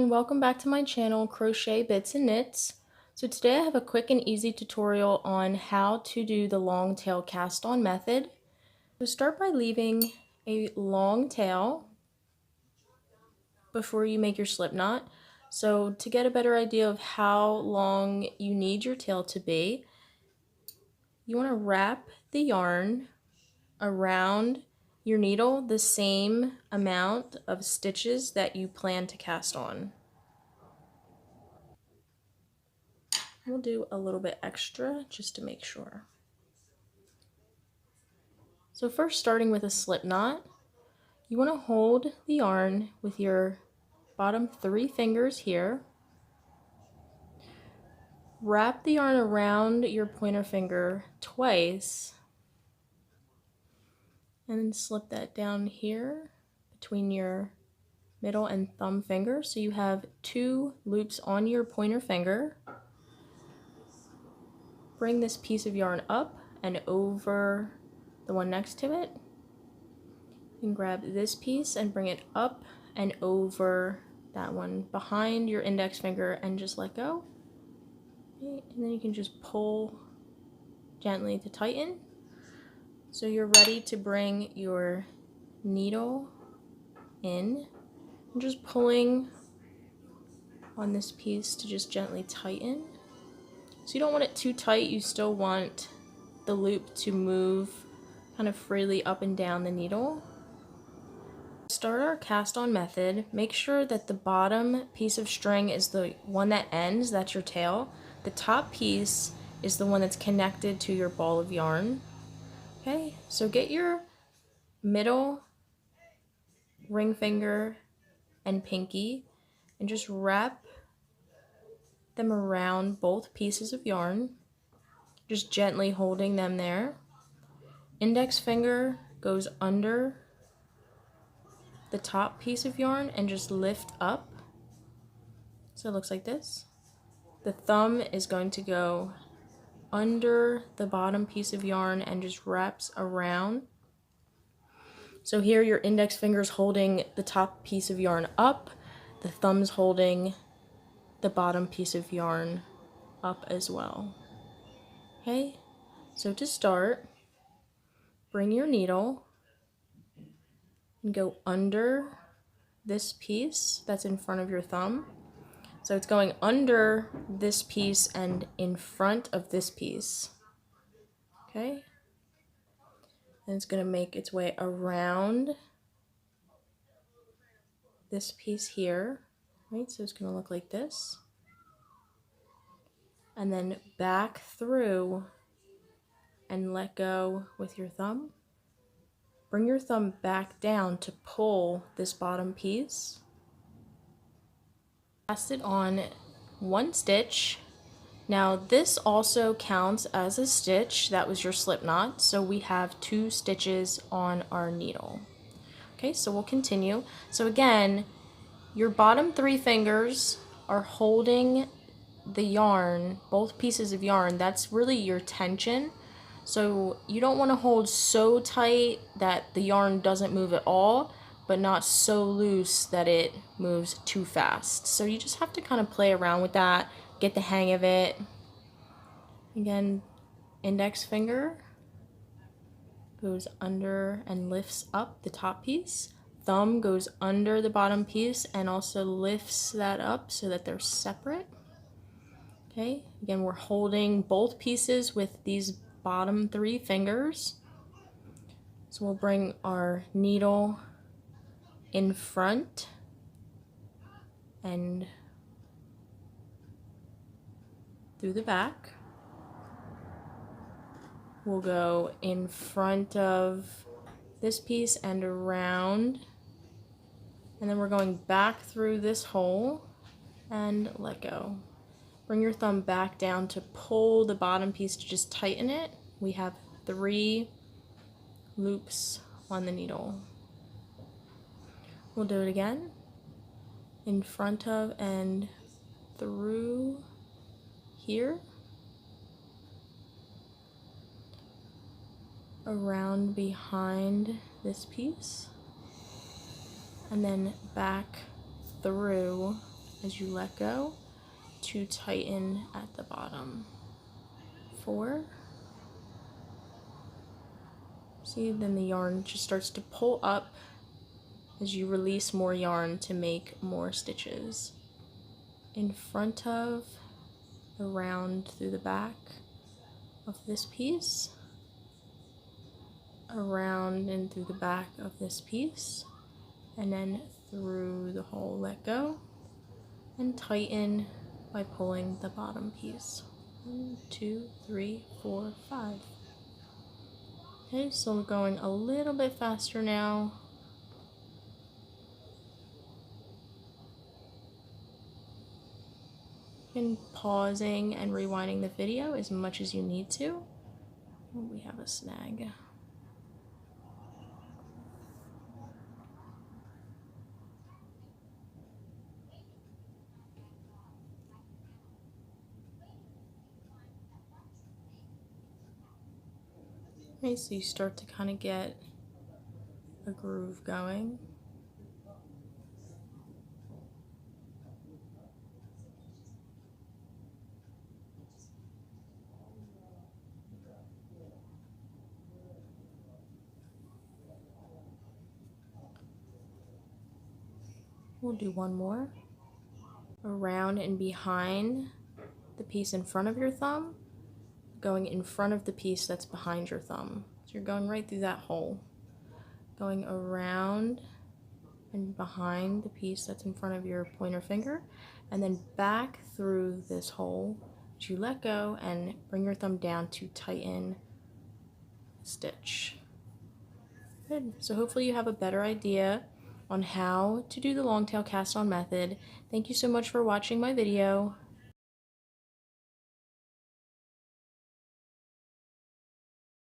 everyone, welcome back to my channel, Crochet Bits and Knits. So today I have a quick and easy tutorial on how to do the long tail cast on method. So start by leaving a long tail before you make your slip knot. So to get a better idea of how long you need your tail to be, you want to wrap the yarn around your needle the same amount of stitches that you plan to cast on. We'll do a little bit extra just to make sure. So first, starting with a slip knot, you want to hold the yarn with your bottom 3 fingers here. Wrap the yarn around your pointer finger twice and then slip that down here between your middle and thumb finger, so you have 2 loops on your pointer finger. Bring this piece of yarn up and over the one next to it, and grab this piece and bring it up and over that one behind your index finger and just let go. Okay, and then you can just pull gently to tighten. So you're ready to bring your needle in and just pulling on this piece to just gently tighten. So you don't want it too tight, you still want the loop to move kind of freely up and down the needle. Start our cast on method. Make sure that the bottom piece of string is the one that ends, that's your tail. The top piece is the one that's connected to your ball of yarn. Okay, so get your middle ring finger and pinky and just wrap them around both pieces of yarn, just gently holding them there. Index finger goes under the top piece of yarn and just lift up. So it looks like this. The thumb is going to go under the bottom piece of yarn and just wraps around. So here your index finger is holding the top piece of yarn up, the thumb's holding the bottom piece of yarn up as well. Okay, so to start, bring your needle and go under this piece that's in front of your thumb. So it's going under this piece and in front of this piece. Okay, and it's going to make its way around this piece here. Right, so it's going to look like this. And then back through and let go with your thumb. Bring your thumb back down to pull this bottom piece. Cast it on 1 stitch. Now this also counts as a stitch. That was your slip knot, so we have 2 stitches on our needle. Okay, so we'll continue. So again, your bottom 3 fingers are holding the yarn, both pieces of yarn. That's really your tension. So you don't want to hold so tight that the yarn doesn't move at all, but not so loose that it moves too fast. So you just have to kind of play around with that, get the hang of it. Again, index finger goes under and lifts up the top piece. Thumb goes under the bottom piece and also lifts that up so that they're separate. Okay, again, we're holding both pieces with these bottom 3 fingers. So we'll bring our needle in front and through the back. We'll go in front of this piece and around, and then we're going back through this hole and let go. Bring your thumb back down to pull the bottom piece to just tighten it. We have 3 loops on the needle. We'll do it again. In front of and through here. Around behind this piece. And then back through as you let go to tighten at the bottom. 4. See, then the yarn just starts to pull up as you release more yarn to make more stitches. In front of, around through the back of this piece, around and through the back of this piece, and then through the whole let go, and tighten by pulling the bottom piece. 1, 2, 3, 4, 5. Okay, so we're going a little bit faster now. And pausing and rewinding the video as much as you need to. Oh, we have a snag. Okay, so you start to kind of get a groove going. We'll do one more. Around and behind the piece in front of your thumb, going in front of the piece that's behind your thumb. So you're going right through that hole. Going around and behind the piece that's in front of your pointer finger, and then back through this hole as you let go and bring your thumb down to tighten the stitch. Good. So hopefully you have a better idea on how to do the long tail cast on method. Thank you so much for watching my video.